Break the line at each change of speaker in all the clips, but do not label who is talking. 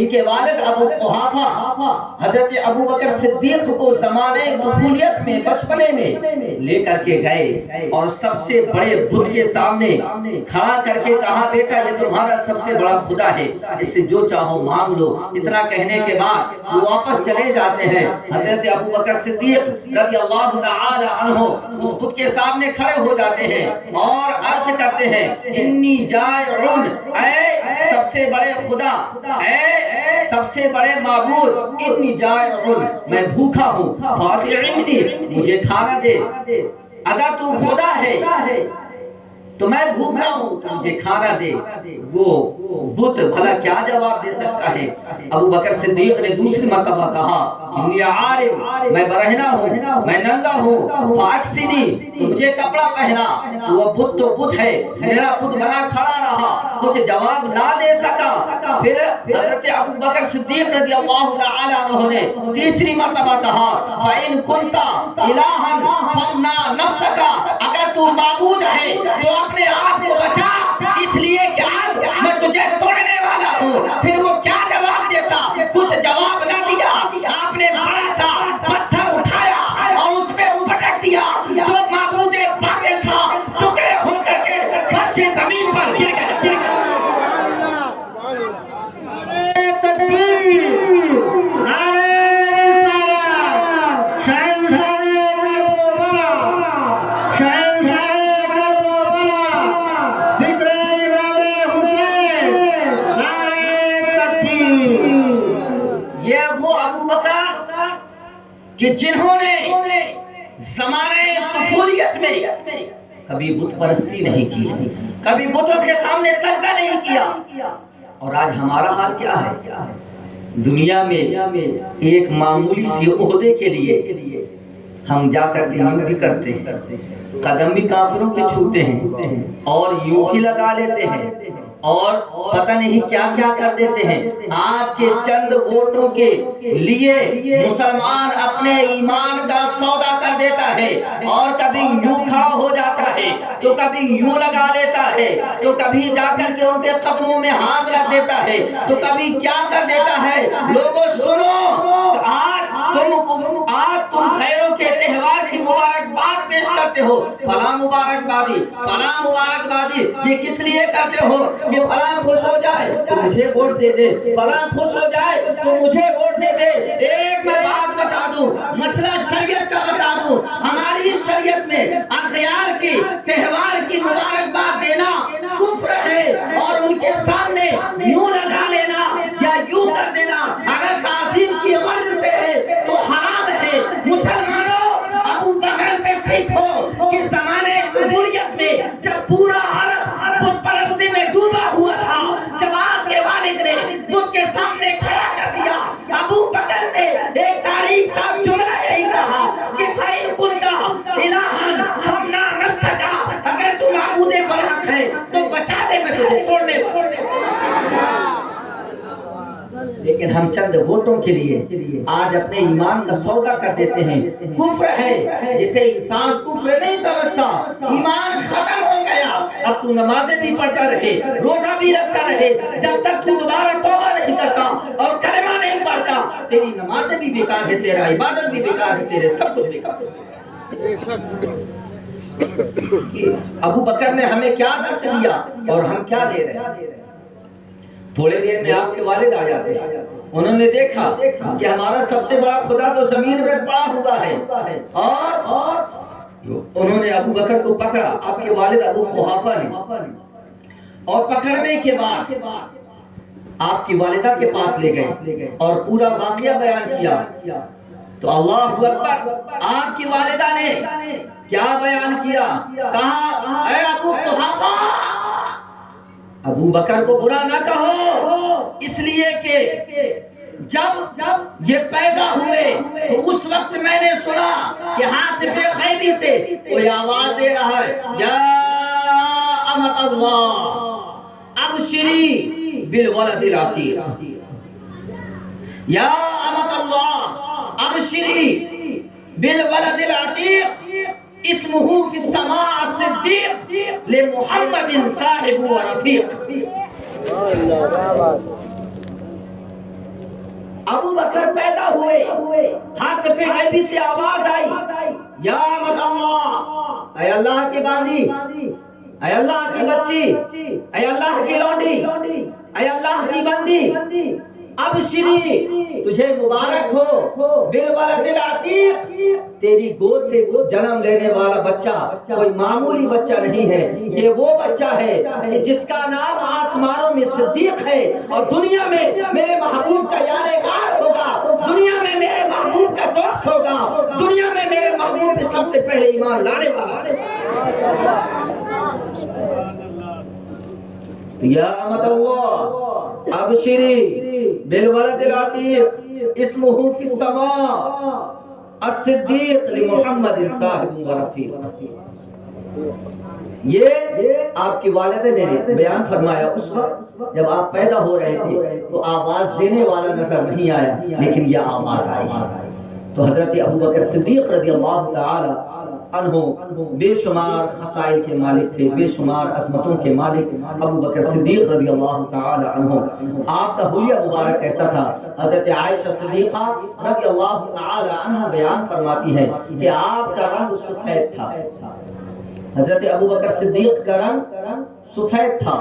کے والد ابو قحافہ حضرت ابو بکر صدیق کو زمانے طفولیت میں بچپنے میں لے کر کے گئے اور سب سے بڑے بت کے سامنے کھڑا کر کے کہا بیٹا یہ تمہارا سب سے بڑا خدا ہے، اس سے جو چاہو مانگ لو۔ اتنا کہنے کے بعد وہ واپس چلے جاتے ہیں۔ حضرت ابو بکر صدیق رضی اللہ تعالی عنہ اس بت کے سامنے کھڑے ہو جاتے ہیں اور عرض کرتے ہیں انی جائعون، اے سب سے بڑے خدا، اے سب سے بڑے معبود، انی جائعون، میں بھوکا ہوں، فاطعمنی، مجھے کھانا دے۔ اگر تو خدا ہے تو میں بھوکا ہوں تو مجھے کھانا دے۔ وہ بت بھلا کیا جواب دے سکتا ہے؟ ابو بکر صدیق نے دوسری مرتبہ کہا انی عارم، میں برہنہ ہوں، میں ننگا ہوں، فاکسنی، مجھے کپڑا پہنا۔ وہ بت تو بت ہے، میرا بت بنا کھڑا رہا، کچھ جواب نہ دے سکا۔ پھر حضرت ابو بکر صدیق رضی اللہ تعالی عنہ نے تیسری مرتبہ کہا فَإِن كُنْتَ إِلَٰهًا فَامْنَعْ نَفْسَكَ، اگر تو معبود ہے تو اپنے آپ کو بچا، اس لیے کہ آج میں تجھے توڑنے والا ہوں۔ پھر وہ کیا جواب دیتا؟ کچھ جواب نہ دیا۔ آپ نے بڑا سا پتھر اٹھایا اور اس پہ پٹک دیا، جو معبود باطل تھا ٹکڑے ہو کر کے فرش زمین پر گر گیا۔ کہ جنہوں نے زمانے طفولیت میں کبھی بت پرستی نہیں کی، کبھی بتوں کے سامنے سجدہ نہیں کیا، اور آج ہمارا حال کیا ہے؟ دنیا میں ایک معمولی سی عہدے کے لیے ہم جا کر کے ہم بھی کرتے ہیں، قدم بھی کافروں کے چھوتے ہیں اور یوں ہی لگا لیتے ہیں اور پتہ نہیں کیا کیا کر دیتے ہیں۔ آج کے چند ووٹوں کے لیے مسلمان اپنے ایمان کا سودا کر دیتا ہے، اور کبھی یوں کھڑا ہو جاتا ہے تو کبھی یوں لگا لیتا ہے، تو کبھی جا کر کے ان کے قدموں میں ہاتھ رکھ دیتا ہے، تو کبھی کیا کر دیتا ہے۔ لوگوں سنو، آج تم خیروں کے تہوار کی مبارکباد پیش کرتے ہو، فلاں مبارکبادی، فلاں مبارکبادی، یہ کس لیے کرتے ہو کہ فلاں خوش ہو جائے تو مجھے ووٹ دے دے، فلاں خوش ہو جائے تو مجھے ووٹ دے دے۔ ایک میں بات بتا دوں، مسئلہ شریعت کا بتا دوں، ہماری شریعت میں اخیار کی تہوار کی مبارکباد دینا کفر ہے، اور ان کے سامنے یوں لگا لینا یا یوں کر دینا اگر تعظیم کی غرض سے ہے تو حرام ہے۔ مسلمانوں، ابو بکر سے سیکھو کہ زمانے قبولیت میں جب پورا عرب بت پرستی میں ڈوبا ہوا تھا، جب آپ کے والد نے بت کے سامنے کھڑا کر دیا، ابو بکر نے ایک تاریخ کا جملہ یہی کہا کہ فَإِن كُنْتَ إِلَٰهًا فَامْنَعْ نَفْسَكَ، اگر تم معبود برحق ہے تو بچا دے، میں تجھے توڑنے والا۔ لیکن ہم چند ووٹوں کے لیے آج اپنے ایمان کا سودا کر دیتے ہیں۔ کفر ہے جسے انسان کفر نہیں سمجھتا، ایمان ختم ہو گیا۔ اب تو نمازیں بھی پڑھتا رہے، روزہ بھی رکھتا رہے، جب تک تو دوبارہ توبہ نہیں کرتا اور کلمہ نہیں پڑھتا، تیری نمازیں بھی بیکار ہے، تیرا عبادت بھی بیکار ہے، تیرے سب کچھ بیکار ہے۔ ابو بکر نے ہمیں کیا درس دیا اور ہم کیا دے رہے ہیں؟ تھوڑے دیر میں آپ کے والد آ جاتے ہیں، انہوں نے دیکھا کہ ہمارا سب سے بڑا خدا تو زمین میں پڑا ہوا ہے، اور انہوں نے ابو بکر کو پکڑا، آپ کے والد ابو قحافہ نے، اور پکڑنے کے بعد آپ کی والدہ کے پاس لے گئے اور پورا واقعہ بیان کیا۔ تو اللہ اکبر، آپ کی والدہ نے کیا بیان کیا؟ کہا اے ابو قحافہ، ابو بکر کو برا نہ کہو، اس لیے کہ جب یہ پیدا ہوئے تو اس وقت میں نے سنا کہ ہاتھ پہ غیبی سے کوئی آواز دے رہا ہے یا امت اللہ ابشری بالولد العتیق، یا امت اللہ ابشری بالولد العتیق اسمہ فی السماء الصدیق لمحمد صاحب و رفیق۔ بکر پیدا ہوئے، ہاتھ پہ غیبی سے آواز آئی، یا امت اللہ، اے اللہ کی باندی، اے اللہ کی بچی، اے اللہ کی لونڈی، اے اللہ کی بندی، اب شری تجھے مبارک ہو، بالولد العتیق، تیری گود سے جنم لینے والا بچہ کوئی معمولی بچہ نہیں ہے، یہ وہ بچہ ہے کہ جس کا نام آسمانوں میں صدیق ہے اور دنیا میں میرے محبوب کا یار غار ہوگا، دنیا میں میرے محبوب کا دوست ہوگا، دنیا میں میرے محبوب پہ سب سے پہلے ایمان لانے والا ہے۔ یا امت اللہ ابشری بالولد العتیق اسمہ فی السماء الصدیق لمحمد صاحب و رفیق۔ یہ آپ کی والدہ نے بیان فرمایا، اس وقت جب آپ پیدا ہو رہے تھے تو آواز دینے والا نظر نہیں آیا، لیکن یہ آواز آئی تو حضرت ابوبکر صدیق رضی اللہ تعالی عنہ بے شمار خصائل کے مالک تھے، بے شمار عظمتوں کے مالک ابوبکر صدیق رضی اللہ تعالی عنہ۔ آپ کا حلیہ مبارک ایسا تھا، حضرت عائشہ صدیقہ رضی اللہ تعالی عنہ بیان فرماتی ہے کہ آپ کا رنگ سفید تھا، حضرت ابوبکر صدیق کا رنگ سفید تھا،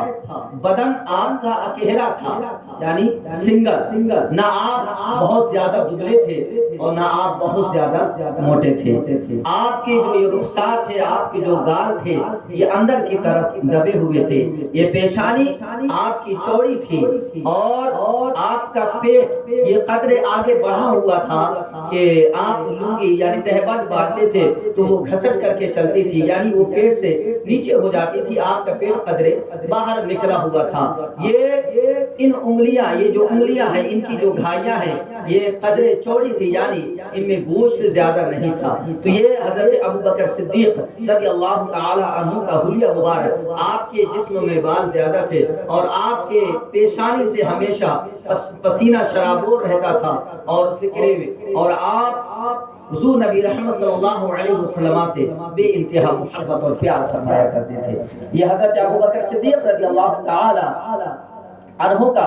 بدن آپ کا اکیلا تھا، یعنی سنگل، نہ آپ بہت زیادہ دبلے تھے اور نہ آپ بہت زیادہ موٹے تھے۔ آپ کے جو یہ رخسار تھے، آپ کے جو گال تھے، یہ اندر کی طرف دبے ہوئے تھے، یہ پیشانی آپ کی چوڑی تھی اور آپ کا پیٹ یہ قدرے آگے بڑھا ہوا تھا کہ آپ لنگی یعنی تہبند باندھتے تھے تو وہ گھسٹ کر کے چلتی تھی، یعنی وہ پیٹ سے نیچے ہو جاتی تھی، آپ کا پیٹ قدرے باہر نکلا ہوا تھا۔ ان انگلیاں، یہ جو انگلیاں ہیں ان کی جو گھائیاں ہیں یہ قدرے چوڑی تھی، یعنی ان میں گوشت زیادہ نہیں تھا۔ تو یہ حضرت ابوبکر صدیق رضی اللہ تعالی عنہ کا حلیہ مبارک، آپ کے جسم میں بال زیادہ تھے اور آپ کے پیشانی سے ہمیشہ پسینہ شرابور رہتا تھا اور فکرے میں، اور آپ حضور نبی رحمت صلی اللہ علیہ وسلم سے بے انتہا محبت اور پیار فرمایا کرتے تھے۔ یہ حضرت ابوبکر صدیق رضی اللہ تعالی عنہ کا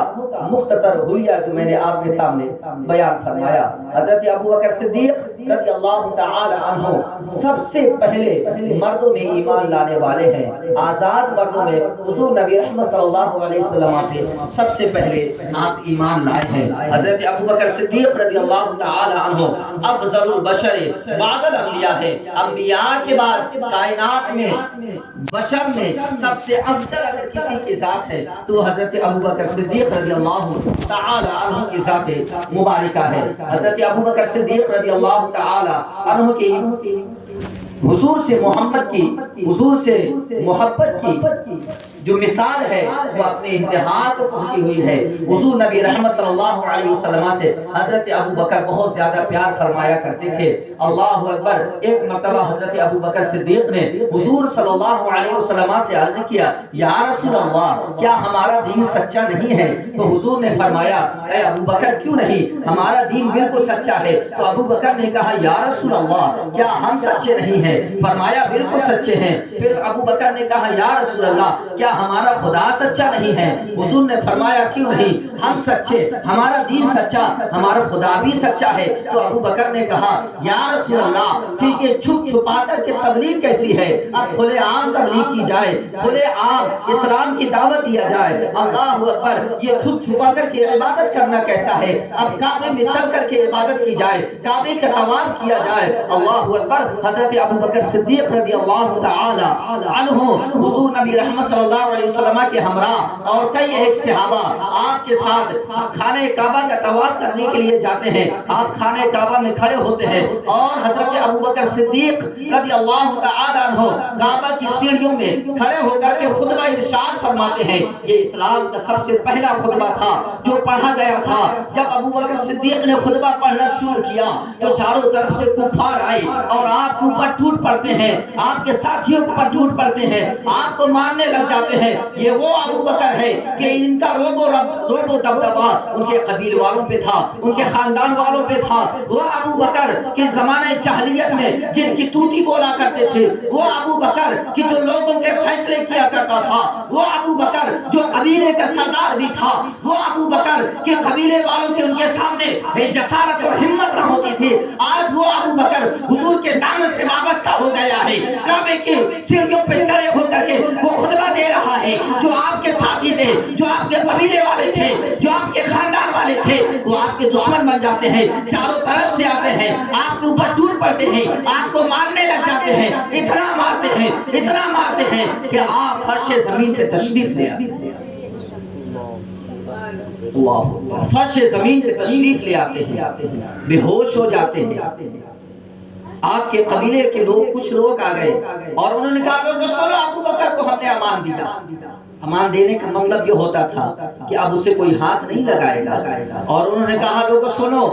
مختصر حلیہ جو میں نے آپ کے سامنے بیان فرمایا۔ حضرت ابوبکر صدیق رضی اللہ تعالی عنہ سب سے پہلے مردوں میں ایمان لانے والے ہیں، آزاد مردوں میں حضور نبی رحمت صلی اللہ علیہ وسلم سے سب سے پہلے آپ ایمان لائے ہیں۔ حضرت ابوبکر صدیق رضی اللہ تعالی عنہ افضل البشر بعد الانبیاء ہے، انبیاء کے بعد کائنات میں بشر میں سب سے افضل اگر کسی کی ذات ہے تو حضرت ابوبکر صدیق رضی اللہ تعالی عنہ کی ذات مبارکہ ہے۔ حضرت ابوبکر صدیق رضی اللہ تعالی عنہ کی حضور سے محمد کی، حضور سے محبت کی جو مثال ہے وہ اپنے انتہا کو پہنچی ہوئی ہے۔ حضور نبی رحمت صلی اللہ علیہ وسلم سے حضرت ابوبکر بہت زیادہ پیار فرمایا کرتے تھے۔ اللہ اکبر، ایک مرتبہ حضرت ابوبکر صدیق نے حضور صلی اللہ علیہ وسلم سے عرض کیا، یا رسول اللہ کیا ہمارا دین سچا نہیں ہے؟ تو حضور نے فرمایا، اے ابوبکر کیوں نہیں، ہمارا دین بالکل سچا ہے۔ تو ابوبکر نے کہا، یا رسول اللہ کیا ہم سچے نہیں ہیں؟ فرمایا بالکل سچے ہیں۔ پھر ابوبکر نے کہا، یا رسول اللہ کیا ہمارا خدا سچا نہیں ہے؟ حضور نے فرمایا کیوں نہیں، ہم سچے، ہمارا دین سچا، ہمارا خدا بھی سچا ہے۔ تو ابوبکر نے کہا، یا رسول اللہ ٹھیک ہے، چھپ چھپا کر کے تبلیغ کیسی ہے، اب کھلے عام تبلیغ کی جائے، کھلے عام اسلام کی دعوت دیا جائے۔ اللہ اکبر، یہ چھپ چھپا کر کے عبادت کرنا کیسا ہے، اب کعبے میں چل کر کے عبادت کی جائے، کعبے کا طواف کیا جائے۔ اللہ اکبر، حضرت ابوبکر صدیق رضی اللہ تعالی عنہ حضور نبی رحمت صلی اللہ علیہ وسلم کے ہمراہ اور کئی ایک صحابہ آپ کے ساتھ خانہ کعبہ کا طواف کرنے کے لیے جاتے ہیں۔ آپ خانہ کعبہ میں کھڑے ہوتے ہیں اور حضرت ابوبکر صدیق رضی اللہ تعالی عنہ کعبہ کی سیڑھیوں میں کھڑے ہو کر کے خطبہ ارشاد فرماتے ہیں۔ یہ اسلام کا سب سے پہلا خطبہ تھا جو پڑھا گیا تھا۔ جب ابوبکر صدیق نے خطبہ پڑھنا شروع کیا تو چاروں طرف سے کفار آئے اور آپ کے اوپر ٹوٹ پڑتے ہیں، آپ کے ساتھیوں کے اوپر ٹوٹ پڑتے ہیں، آپ کو مارنے لگ جاتے ہیں۔ یہ وہ ابوبکر ہے کہ ان کا روب و دبدبا ان کے قبیل والوں پہ تھا، ان کے خاندان والوں پہ تھا۔ وہ ابوبکر کے زمانے جاہلیت میں جن کی توتی بولا کرتے تھے، وہ ابوبکر کی جو لوگوں کے فیصلے کیا کرتا تھا، وہ ابوبکر جو قبیلے کا سردار بھی تھا، وہ ابوبکر کے قبیلے والوں کے ان کے سامنے جسارت اور ہمت نہ ہوتی تھی، آج وہ ابو بکر حضور کے دامن سے وابستہ ہو گیا ہے، کعبے کی سیڑھیوں پہ کھڑے ہو کر کے وہ خطبہ دے رہا ہے۔ جو آپ کے ساتھی تھے، جو آپ کے قبیلے والے تھے، جو آپ کے خاندان والے تھے، وہ آپ کے دشمن بن جاتے ہیں، چاروں طرف سے آتے ہیں، آپ کے اوپر ٹوٹ پڑتے ہیں، آپ کو مارنے لگ جاتے ہیں، اتنا مارتے ہیں کہ آپ فرش زمین پہ تشریف لے آتے ہیں۔ فرش زمین پہ تشریف لے آتے ہیں، بے ہوش ہو جاتے ہیں۔ آپ کے قبیلے کے لوگ، کچھ لوگ آ گئے اور انہوں نے کہا کہ سنو، ابو بکر کو ہم نے امان دیا۔ امان دینے کا مطلب یہ ہوتا تھا کہ اب اسے کوئی ہاتھ نہیں لگائے گا، اور انہوں نے کہا لوگوں سنو،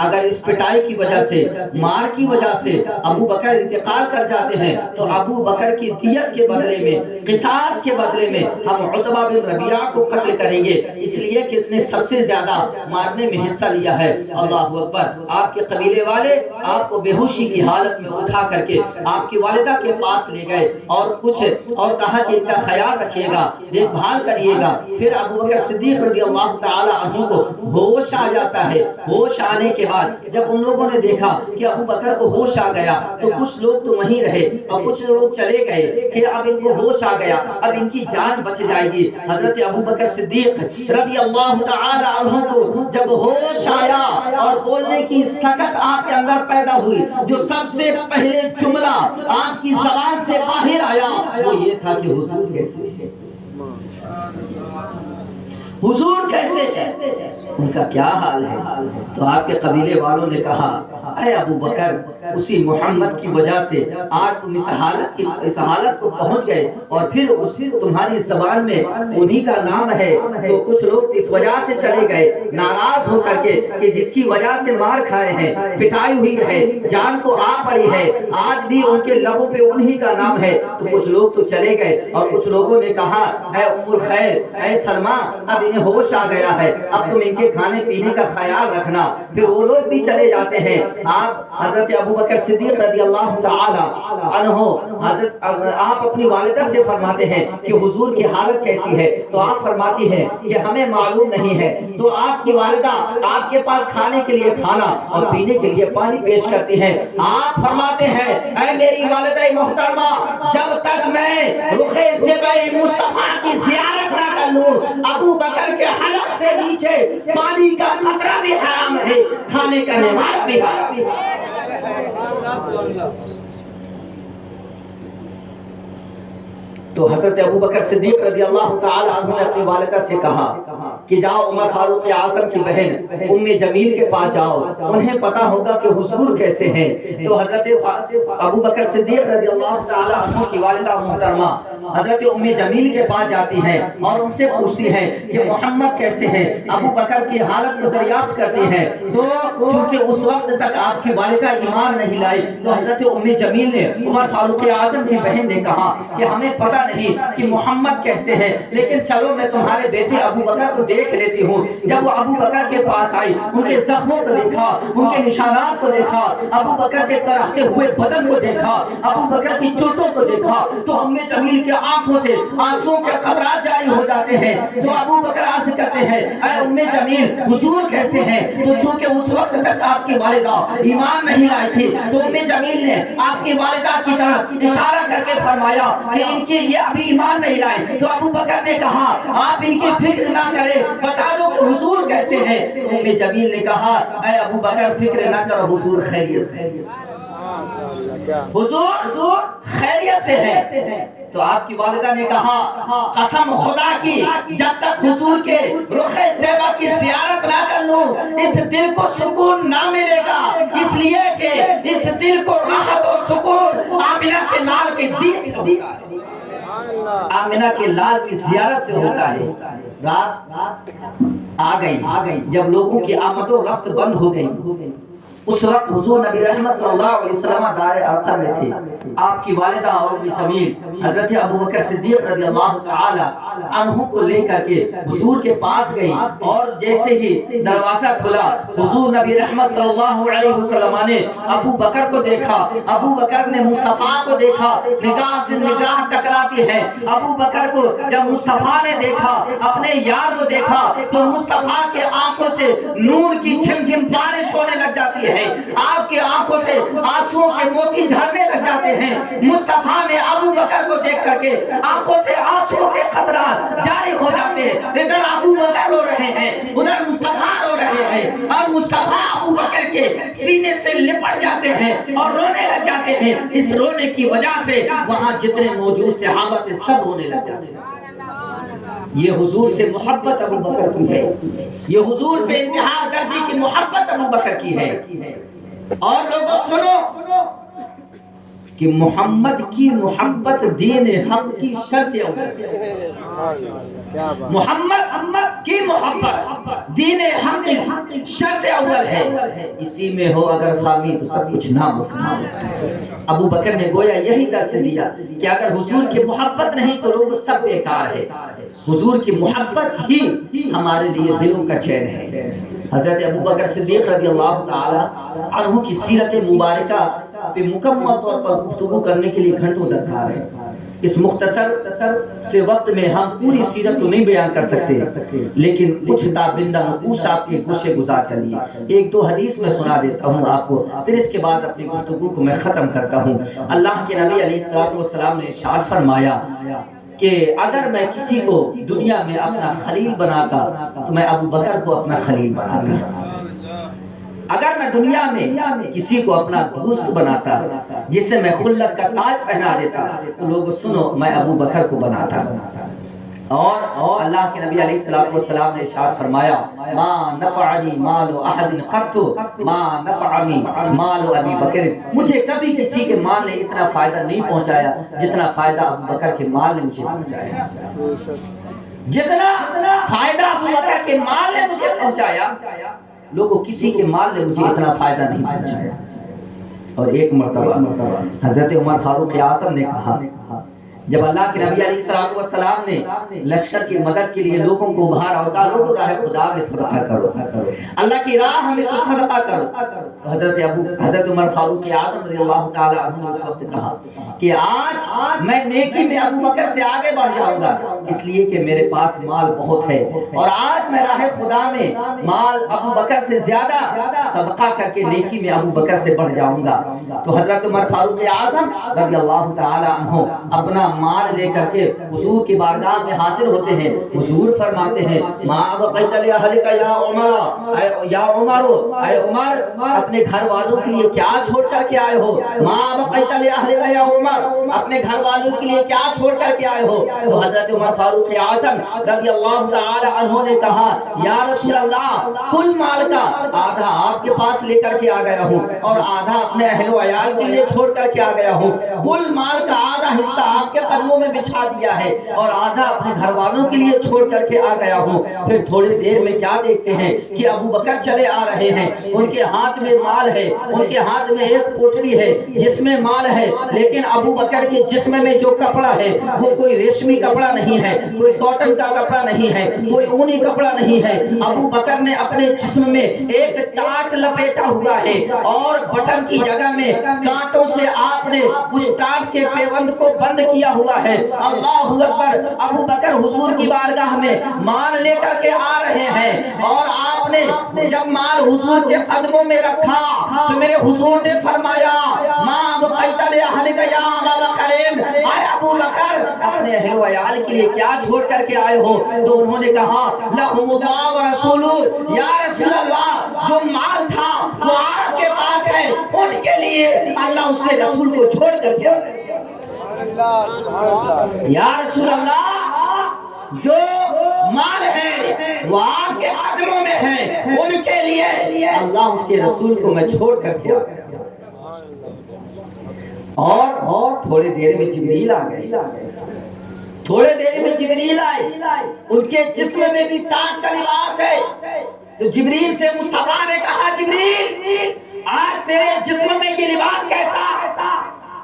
اگر اس پٹائی کی وجہ سے، مار کی وجہ سے ابو بکر انتقال کر جاتے ہیں تو ابو بکر کی دیت کے بدلے میں، قصاص کے بدلے میں ہم عتبہ بن ربیعہ کو قتل کریں گے، اس لیے کہ اس نے سب سے زیادہ مارنے میں حصہ لیا ہے۔ اللہ اکبر۔ آپ کے قبیلے والے آپ کو بے ہوشی کی حالت میں اٹھا کر کے آپ کی والدہ کے پاس لے گئے اور کہا کہ ان کا خیال رکھیے گا، دیکھ بھال کریے گا۔ پھر ابو بکر صدیق رضی اللہ تعالی عنہ کو ہوش آ جاتا ہے۔ ہوش آنے کے بعد جب ان لوگوں نے دیکھا کہ ابو بکر کو ہوش آ گیا تو کچھ لوگ تو وہیں رہے اور کچھ لوگ چلے گئے کہ اب ان کو ہوش آ گیا، اب ان کی جان بچ جائے گی۔ حضرت ابو بکر صدیق رضی اللہ تعالی عنہ کو جب ہوش آیا اور بولنے کی سکت آپ کے اندر پیدا ہوئی، جو سب سے پہلے جملہ آپ کی زبان سے باہر آیا وہ یہ تھا کہ حضور کیسے ہے، حضور کیسے ہے، ان کا کیا حال ہے؟ تو آپ کے قبیلے والوں نے کہا اے ابو بکر، اسی محمد کی وجہ سے آج تم اس حالت کو پہنچ گئے، اور پھر تمہاری زبان میں انہی کا نام ہے، تو کچھ لوگ اس وجہ سے چلے گئے ناراض ہو کر کے کہ جس کی وجہ سے مار کھائے ہیں، پٹائی ہوئی ہے، جان کو آ پڑی ہے، آج بھی ان کے لبوں پہ انہی کا نام ہے۔ تو کچھ لوگ تو چلے گئے اور کچھ لوگوں نے کہا اے ام الخیر، اے سلمہ، اب انہیں ہوش آ گیا ہے، اب تم ان کے کھانے پینے کا خیال رکھنا۔ پھر وہ لوگ بھی چلے جاتے ہیں۔ آپ حضرت ابو بکر صدیق رضی اللہ تعالی عنہ آپ اپنی والدہ سے فرماتے ہیں کہ حضور کی حالت کیسی ہے، تو آپ فرماتی ہیں کہ ہمیں معلوم نہیں ہے۔ تو آپ کی والدہ آپ کے پاس کھانے کے لیے کھانا اور پینے کے لیے پانی پیش کرتی ہیں۔ آپ فرماتے ہیں اے میری والدہ محترمہ، جب تک میں رخ زیبۂ مصطفیٰ کی زیارت نہ کر لوں، ابو بکر کے حلق سے نیچے پانی کا قطرہ بھی حرام ہے، کھانے کا نعمت بھی حرام ہے۔ تو حضرت ابو بکر صدیق رضی اللہ تعالی عنہ نے اپنی والدہ سے کہا کہ جاؤ عمر فاروق اعظم کی بہن ام جمیل کے پاس جاؤ، انہیں پتا ہوگا کہ حضور کیسے ہیں۔ تو حضرت ابو بکر صدیق رضی اللہ تعالی عنہ کی والدہ محترمہ حضرت ام جمیل کے پاس جاتی ہیں اور ان سے پوچھتی ہیں کہ محمد کیسے ہیں، ابو بکر کی حالت کو دریافت کرتی ہیں۔ تو کیونکہ اس وقت تک آپ کی والدہ ایمان نہیں لائی، تو حضرت ام جمیل نے عمر فاروق اعظم کی بہن نے کہا کہ ہمیں پتا نہیں کہ محمد کیسے ہیں، لیکن چلو میں تمہارے بیٹے ابو بکر کو دیکھ لیتی ہوں۔ جب وہ ابو بکر کے پاس آئی، ان کے زخموں کو دیکھا، ان کے نشانات کو دیکھا، ابو بکر کے ترقتے ہوئے بدن کو دیکھا، ابو بکر کی چوٹوں کو دیکھا، تو ام جمیل کے آنکھوں سے آنسوں کے قطرات جاری ہو جاتے ہیں۔ تو ابو بکر عرض کرتے ہیں اے ام جمیل، حضور کیسے ہیں؟ تو چونکہ اس وقت تک آپ کی والدہ ایمان نہیں لائی تھی، تو ام جمیل نے آپ کی والدہ کی طرف اشارہ کر کے فرمایا کہ ان کی یہ ابھی ایمان نہیں لائے۔ تو ابو بکر نے کہا آپ ان کی فکر نہ کریں، بتا دو کہ حضور کیسے ہیں۔ ام جمیل نے کہا اے ابو بکر فکر نہ کرو، حضور خیریت سے، حضور خیریت سے ہے۔ تو آپ کی والدہ نے کہا قسم خدا کی، جب تک حضور کے رخ زیبا کی زیارت نہ کر لوں اس دل کو سکون نہ ملے گا، اس لیے کہ اس دل کو راحت اور سکون آمنہ کے لال کے دین سے ہوتا ہے، آمنہ کے لال کی زیارت سے ہوتا ہے۔ رات آ گئی، جب لوگوں کی آمد و رفت بند ہو گئی، اس وقت حضور نبی رحمت صلی اللہ علیہ وسلم دار ارقم میں تھے. آپ کی والدہ اور شمیل حضرت ابو بکر صدیق رضی اللہ تعالی عنہ کو لے کر کے حضور کے پاس گئی اور جیسے ہی دروازہ کھلا حضور نبی رحمت صلی اللہ علیہ وسلم نے ابو بکر کو دیکھا. ابو بکر نے مصطفیٰ کو دیکھا. نگاہ سے نگاہ ٹکراتی ہے. ابو بکر کو جب مصطفیٰ نے دیکھا, اپنے یار کو دیکھا, تو مصطفیٰ کے آنکھوں سے نور کی جھم جھم بارش ہونے لگ جاتی ہے. آپ کے آنکھوں سے آنسوؤں کے موتی جھڑنے لگ جاتے ہیں. مصطفیٰ نے ابو بکر کو دیکھ کر کے آنکھوں سے آنسوؤں کے قطرات جاری ہو جاتے ہیں. ادھر ابو بکر رو رہے ہیں, ادھر مصطفیٰ رو رہے ہیں, اور مصطفیٰ ابو بکر کے سینے سے لپٹ جاتے ہیں اور رونے لگ جاتے ہیں. اس رونے کی وجہ سے وہاں جتنے موجود صحابہ تھے سب رونے لگ جاتے ہیں. یہ حضور سے محبت ابو بکر کی ہے. یہ حضور سے انتہا درجے کی محبت ابو بکر کی ہے. اور لوگوں سنو کہ محمد کی محبت دین حق کی شرط ہے. محمد کی محبت دین حق کی شرط اول ہے. اسی میں ہو اگر خامی تو سب کچھ ناممکن. ابو بکر نے گویا یہی درس دیا کہ اگر حضور کی محبت نہیں تو لوگ سب بیکار ہے. حضور کی محبت ہی ہمارے لیے دلوں کا چین ہے. حضرت ابو بکر صدیق رضی اللہ تعالی عنہ کی سیرت مبارکہ پہ مکمل طور پر گفتگو کرنے کے لیے گھنٹوں درکار ہے. اس مختصر سے وقت میں ہم پوری سیرت تو نہیں بیان کر سکتے, لیکن کچھ تابندہ نقوش آپ کے گوشے گزار کر لیے. ایک دو حدیث میں سنا دیتا ہوں آپ کو, پھر اس کے بعد اپنی گفتگو کو میں ختم کرتا ہوں. اللہ کے نبی علیہ السلام نے ارشاد فرمایا کہ اگر میں کسی کو دنیا میں اپنا خلیل بناتا تو میں ابو بکر کو اپنا خلیل بناتا. اگر میں دنیا میں کسی کو اپنا دوست بناتا جس سے میں خلت کا تاج پہنا دیتا تو لوگ سنو میں ابو بکر کو بناتا. اور اللہ کے نبی علیہ السلام نے ارشاد فرمایا ما نفعنی مال احد قط ما نفعنی مال ابی بکر. مجھے کبھی کسی کے مال نے اتنا فائدہ نہیں پہنچایا جتنا فائدہ ابو بکر کے مال نے مجھے پہنچایا. جتنا فائدہ ابو بکر کے مال نے مجھے پہنچایا لوگوں کسی کے مال نے مجھے اتنا فائدہ نہیں پہنچایا. اور ایک مرتبہ حضرت عمر فاروق اعظم نے کہا جب اللہ کے نبی علیہ السلام نے لشکر کی مدد کے لیے لوگوں کو ابھارا ہوتا لوگوں راہ خدا میں صدقہ کرو, اللہ کی راہ میں صدقہ کرو. حضرت عمر فاروق اعظم رضی اللہ تعالی عنہ نے اس وقت کہا کہ آج میں نیکی میں ابو بکر سے آگے بڑھ جاؤں گا اس لیے کہ میرے پاس مال بہت ہے, اور آج میں راہ خدا میں مال ابو بکر سے زیادہ صدقہ کر کے نیکی میں ابو بکر سے بڑھ جاؤں گا. تو حضرت عمر فاروق اعظم رضی اللہ تعالی عنہ اپنا مال لے کر کے حضور کی بارگاہ میں حاضر ہوتے ہیں. حضور فرماتے ہیں ما بقیت لاہلک یا عمر, یا عمر, اے عمر اپنے گھر والوں کے لیے کیا چھوڑ کر کے آئے ہو. ما بقیت لاہلک یا عمر, اپنے گھر والوں کے لیے کیا چھوڑ کر کے آئے ہو. تو حضرت عمر فاروق اعظم رضی اللہ تعالی عنہ نے کہا یا رسول اللہ کل مال کا آدھا آپ کے پاس لے کر کے آ گیا ہوں اور آدھا اپنے اہل و عیال کے لیے چھوڑ کر کے آ گیا ہوں. کل مال کا آدھا حصہ آپ کے قدموں میں بچھا دیا ہے اور آدھا اپنے گھر والوں کے لیے چھوڑ کر کے آ گیا ہوں. پھر تھوڑی دیر میں کیا دیکھتے ہیں کہ ابو بکر چلے آ رہے ہیں. ان کے ہاتھ میں مال ہے, ان کے ہاتھ میں ایک پوٹلی ہے جس میں مال ہے, لیکن ابو بکر کے جسم میں جو کپڑا ہے وہ کوئی ریشمی کپڑا نہیں ہے, کوئی کاٹن کا کپڑا نہیں ہے, کوئی اونی کپڑا نہیں ہے. ابو بکر نے اپنے جسم میں ایک ٹاٹ لپیٹا ہوا ہے اور بٹن کی جگہ میں کانٹوں سے آپ نے اس ٹاٹ کے پیوند کو بند کیا ہوا ہے. اللہ اکبر. ابو بکر حضور کی بارگاہ میں مال لے کر کے آ رہے ہیں اور آپ نے جب مال حضور کے قدموں میں رکھا تو میرے حضور نے فرمایا ماں بقیت لاہلک یا ابا بکر, اے ابو بکر اپنے اہل و عیال کے لیے کیا چھوڑ کر کے آئے ہو. تو انہوں نے کہا لہم اللہ و رسولہ, یا رسول اللہ جو مال تھا وہ آپ کے پاس ہے, ان کے لیے اللہ اس کے رسول کو چھوڑ کر کے آئے. یا رسول اللہ جو مال ہے وہ آپ کے قدموں میں ہے, ان کے لیے اللہ اس کے رسول کو میں چھوڑ کر کے آ گیا. اور تھوڑی دیر میں جبریل آ گئے. تھوڑے دیر میں جبریل آئے, ان کے جسم میں بھی تاج کا لباس ہے. تو جبریل سے مصطفیٰ نے کہا جبریل آج تیرے جسم میں یہ لباس کیسا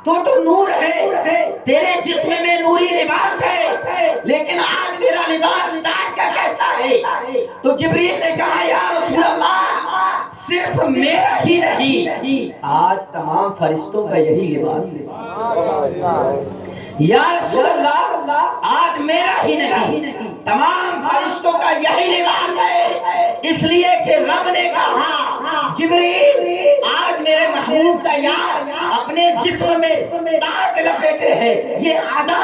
تو نور ہے، تیرے جسم میں نوری لباس ہے، لیکن آج میرا لباس تاج کا کیسا ہے؟ تو جبریل نے کہا یا رسول اللہ صرف میرا ہی نہیں، آج تمام فرشتوں کا یہی لباس ہے۔ یا رسول اللہ آج میرا ہی نہیں، تمام فرشتوں کا یہی لباس ہے، اس لیے کہ رب نے کہا جبریل آج میرے محبوب کا یار اپنے جسم میں تاج لپیٹے ہیں، یہ ادا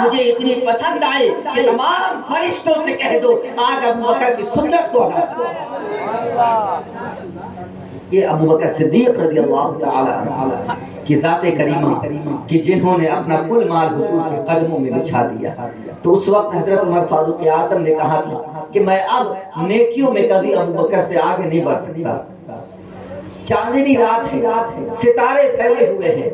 مجھے اتنی پسند آئی کہ تمام فرشتوں سے کہہ دو آج ابو بکر کی سنت کو ادا کرو۔ یہ ابو بکر صدیق رضی اللہ تعالی عنہ کی ذات کریمہ کہ جنہوں نے اپنا کل مال حضور کے قدموں میں بچھا دیا، تو اس وقت حضرت عمر فاروق اعظم نے کہا تھا کہ میں اب نیکیوں میں کبھی ابو بکر سے آگے نہیں بڑھ سکتا۔ چاندنی رات ہے، ستارے پھیلے ہوئے ہیں،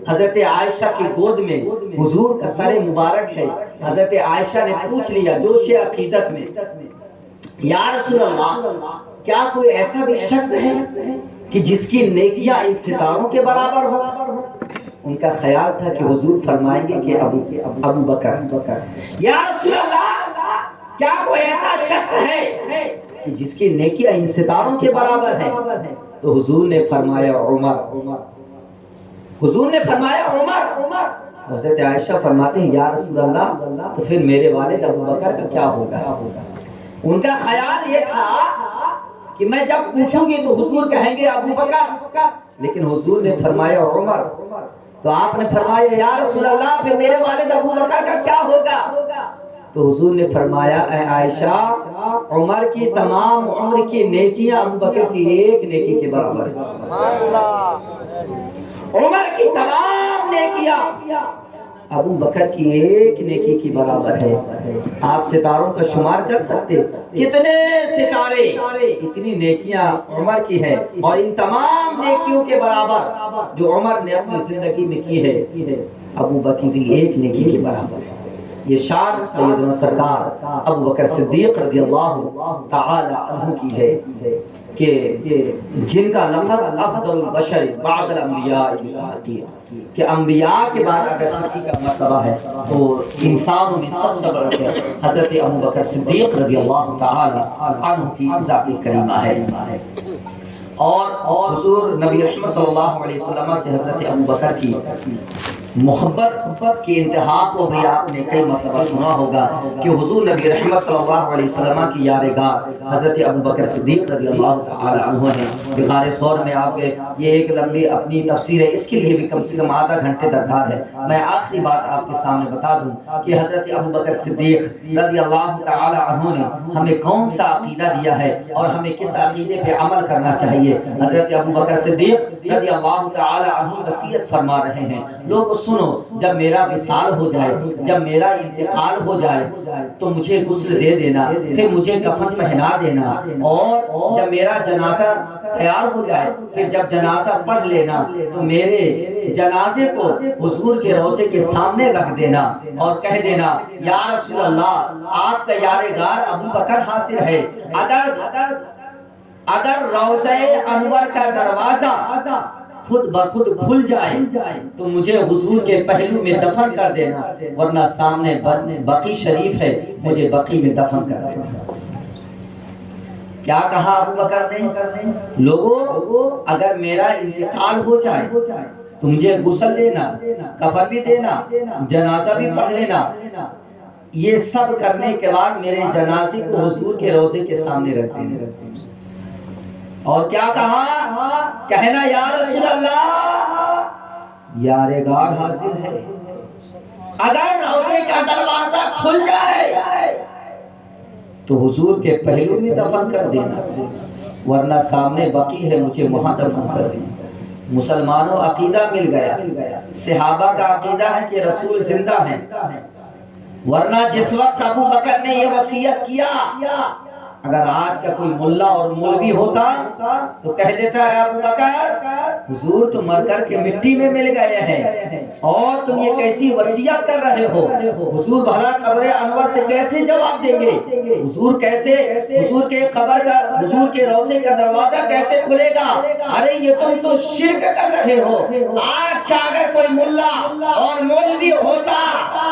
حضرت عائشہ کی گود میں حضور کا سر مبارک ہے۔ حضرت عائشہ نے پوچھ لیا جوش عقیدت میں، یا رسول اللہ کیا کوئی ایسا بھی شخص ہے کہ جس کی نیکیاں ان ستاروں کے برابر ہو؟ ان کا خیال تھا کہ حضور فرمائیں گے کہ ابو بکر۔ یا رسول اللہ کیا کوئی ایسا شخص ہے کہ جس کی نیکیاں ان ستاروں کے برابر ہے؟ تو حضور نے فرمایا عمر۔ حضور نے فرمایا عمر۔ حضرت عائشہ فرماتے ہیں یا رسول اللہ تو پھر میرے والد ابو بکر کا کیا ہوگا؟ ان کا خیال یہ تھا کہ میں جب پوچھوں گی تو حضور کہیں گے ابو بکر، لیکن حضور نے فرمایا عمر، تو آپ نے فرمایا یا رسول اللہ پھر میرے والد ابو بکر کا کیا ہوگا؟ تو حضور نے فرمایا اے عائشہ عمر کی تمام عمر کی نیکیاں ابو بکر کی ایک نیکی کے برابر ہے۔ عمر کی تمام نیکیاں ابو بکر کی ایک نیکی کی برابر ہے۔ آپ ستاروں کا شمار کر سکتے کتنے ستارے، اتنی نیکیاں عمر کی ہے، اور ان تمام نیکیوں کے برابر جو عمر نے اپنی زندگی میں کی ہے ابو بکر کی ایک نیکی کے برابر ہے۔ یہ شان سیدنا سرکار ابو بکر صدیق رضی اللہ تعالی عنہ کی ہے کہ جن کا لقب افضل البشر بعد الانبیاء کہ انبیاء کے بعد اگر کسی کا مرتبہ ہے تو انسانوں میں سب سے بڑا حضرت ابو بکر صدیق رضی اللہ تعالی عنہ کی ذات کریمہ ہے۔ اور حضور نبی رحمت صلی اللہ علیہ وسلم سے حضرت ابو بکر کی محبت کی انتہا کو بھی آپ نے کئی مرتبہ سنا ہوگا کہ حضور نبی رحمت صلی اللہ علیہ وسلم کی یادگار حضرت ابو بکر صدیق رضی اللہ تعالی عنہ ہے۔ غار ثور میں آپ کے یہ ایک لمبی اپنی تفسیر ہے، اس کے لیے بھی کم سے کم آدھا گھنٹے درکار ہے۔ میں آخری بات آپ کے سامنے بتا دوں کہ حضرت ابو بکر صدیق رضی اللہ تعالی عنہ نے ہمیں کون سا عقیدہ دیا ہے اور ہمیں کس عقیدے پہ عمل کرنا چاہیے۔ حضرت ابو بکر صدیق رضی اللہ تعالی عنہ وصیت فرما رہے ہیں، لوگ سنو جب میرا وصال ہو جائے، جب میرا انتقال ہو جائے تو مجھے غسل دے دینا، پھر مجھے کفن پہنا دینا، اور جب میرا جنازہ تیار ہو جائے پھر جب جنازہ پڑھ لینا تو میرے جنازے کو حضور کے روضے کے سامنے رکھ دینا اور کہہ دینا یا رسول اللہ آپ کا یادگار ابو بکر حاضر ہے، اگر روضہ انور کا دروازہ خود بخود کھل جائے تو مجھے حضور کے پہلو میں دفن کر دینا، ورنہ سامنے بقی شریف ہے مجھے بقی میں دفن کر دینا۔ کیا کہا ابو بکر نے؟ لوگوں اگر میرا انتقال ہو جائے تو مجھے غسل دینا، کفن بھی دینا، جنازہ بھی پڑھ لینا، یہ سب کرنے کے بعد میرے جنازے کو حضور کے روضے کے سامنے رکھ دینا۔ اور کیا کہا؟ کہنا یا رسول اللہ یارگار حاضر ہے، اگر روضے کا دروازہ کھل جائے تو حضور کے پہلو میں دفن کر دینا، ورنہ سامنے بقی ہے مجھے وہاں دفن کر دینا۔ مسلمانوں عقیدہ مل گیا، صحابہ کا عقیدہ ہے کہ رسول زندہ ہیں، ورنہ جس وقت ابو بکر نے یہ وصیت کیا اگر آج کا کوئی ملا اور مولوی ہوتا تو کہہ دیتا ہے ابو بکر حضور تو مر کر کے مٹی میں مل گئے ہیں اور تم یہ کیسی وصیت کر رہے ہو؟ حضور بھلا قبر انور سے کیسے جواب دیں گے؟ حضور کیسے حضور کے قبر کا حضور کے روضے کا دروازہ کیسے کھلے گا؟ ارے یہ تم تو شرک کر رہے ہو۔ آج کا اگر کوئی ملا اور مولوی ہوتا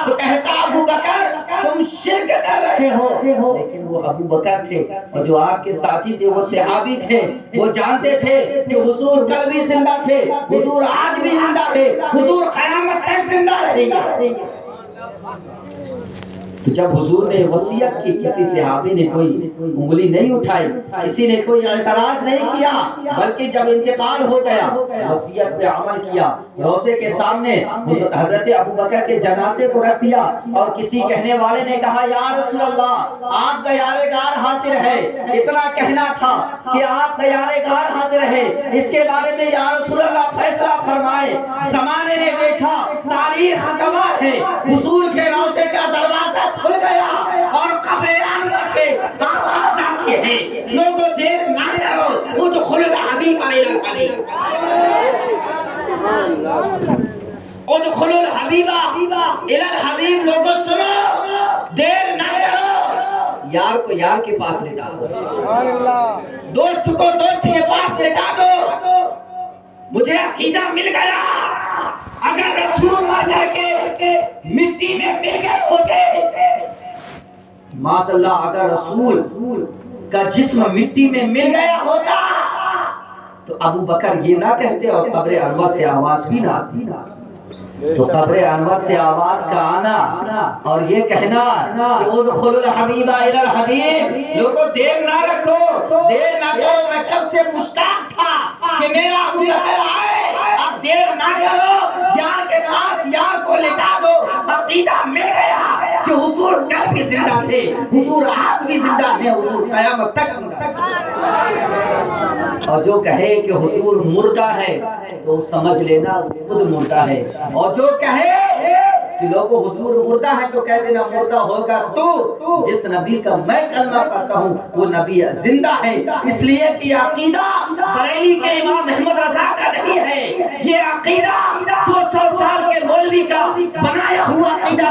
تو کہتا ابو بکر تم شرک کر رہے ہو، لیکن وہ ابو بکر تھے اور جو آپ کے ساتھی تھے وہ صحابی تھے، وہ جانتے تھے کہ حضور کل بھی زندہ تھے، حضور آج بھی زندہ تھے، حضور قیامت تک زندہ رہیں گے۔ تو جب حضور نے وصیت کی کسی صحابی نے کوئی انگلی نہیں اٹھائی، کسی نے کوئی اعتراض نہیں کیا، بلکہ جب انتقال ہو گیا وصیت پہ عمل کیا، روضے کے سامنے حضرت ابو بکر کے جنازے کو رکھ دیا اور کسی کہنے والے نے کہا یا رسول اللہ آپ غیار گار حاضر ہے، اتنا کہنا تھا کہ آپ غیار گار حاضر ہے، اس کے بارے میں یا رسول اللہ فیصلہ فرمائے۔ زمانے نے دیکھا، تاریخ گواہ ہے، حضور کے روضے کا دروازہ کھل گیا اور قبر انور سے آواز آتی ہے لوگوں دیر نہ کرو ادخلوا الحبیب الی الحبیب، ادخلوا الحبیب الی الحبیب، لوگوں سنو دیر نہ کرو، یار کو یار کے پاس لٹا دو، دوست کو دوست کے پاس لٹا دو۔ مجھے عقیدہ مل گیا، اگر رسول مر جا کے مٹی میں مل گئے ہوتے، ماشاء اللہ اگر رسول کا جسم مٹی میں مل گیا ہوتا تو ابو بکر یہ نہ کہتے اور قبر انور سے آواز بھی نہ آتی۔ تو قبر انور سے آواز کا آنا اور یہ کہنا کہ ادخلوا الحبیب الی الحبیب، لوگوں دیر نہ رکھو، دیر نہ کرو، میں کب سے مشتاق تھا کہ میرا ابو بکر آئے، اب دیر نہ کرو، یار کے پاس یار کو لٹا دو۔ عقیدہ مل گیا کہ حضور کل بھی زندہ تھے، حضور آج بھی زندہ ہے، حضور قیامت تک زندہ ہے۔ اور جو کہے کہ حضور مردہ ہے تو سمجھ لینا خود مردہ ہے، اور جو کہے کہ لوگوں حضور مردہ ہے تو کہہ دینا مردہ ہوگا تو، جس نبی کا میں کلمہ پڑھتا ہوں وہ نبی زندہ ہے، اس لیے کہ عقیدہ بریلی کے امام محمد رضا کا نہیں ہے، یہ عقیدہ 200 سال کے مولوی کا بنایا ہوا عقیدہ